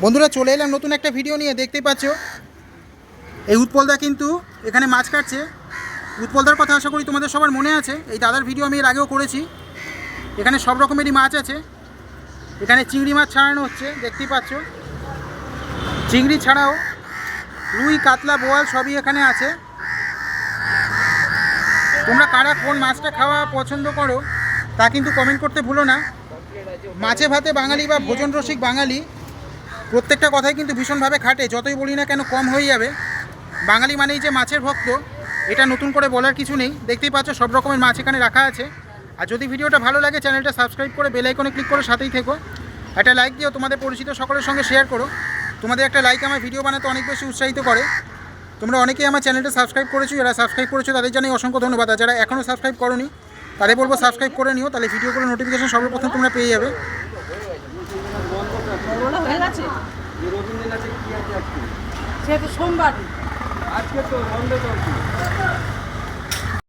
বন্ধুরা চলে এলাম নতুন একটা ভিডিও নিয়ে। দেখতেই পাচ্ছ এই উৎপলদা কিন্তু এখানে মাছ কাটছে। উৎপলদার কথা আশা করি তোমাদের সবার মনে আছে, এই দাদার ভিডিও আমি এর আগেও করেছি। এখানে সব রকমেরই মাছ আছে। এখানে চিংড়ি মাছ ছাড়ানো হচ্ছে, দেখতেই পাচ্ছ। চিংড়ি ছাড়াও রুই, কাতলা, বোয়াল সবই এখানে আছে। তোমরা কারা কোন মাছটা খাওয়া পছন্দ করো তা কিন্তু কমেন্ট করতে ভুলো না। মাছে ভাতে বাঙালি বা ভোজন রসিক বাঙালি প্রত্যেকটা কথাই কিন্তু ভীষণভাবে খাটে। যতই বলি না কেন কম হয়ে যাবে। বাঙালি মানেই যে মাছের ভক্ত, এটা নতুন করে বলার কিছু নেই। দেখতেই পাচ্ছ সব রকমের মাছ এখানে রাখা আছে। আর যদি ভিডিওটা ভালো লাগে চ্যানেলটা সাবস্ক্রাইব করে বেল আইকনে ক্লিক করে সাথেই থেকো। একটা লাইক দিও, তোমাদের পরিচিত সকলের সঙ্গে শেয়ার করো। তোমাদের একটা লাইক আমার ভিডিও বানাতে অনেক বেশি উৎসাহিত করে। তোমরা অনেকেই আমার চ্যানেলটা সাবস্ক্রাইব করেছো, যারা সাবস্ক্রাইব করেছো তাদের জানাই অসংখ্য ধন্যবাদ। আর যারা এখনও সাবস্ক্রাইব করোনি তাদের বলবো সাবস্ক্রাইব করে নিও, তাহলে ভিডিওগুলো নোটিফিকেশন সর্বপ্রথম তোমরা পেয়ে যাবে। সোমবার আজকে তো বন্ধ চলছে।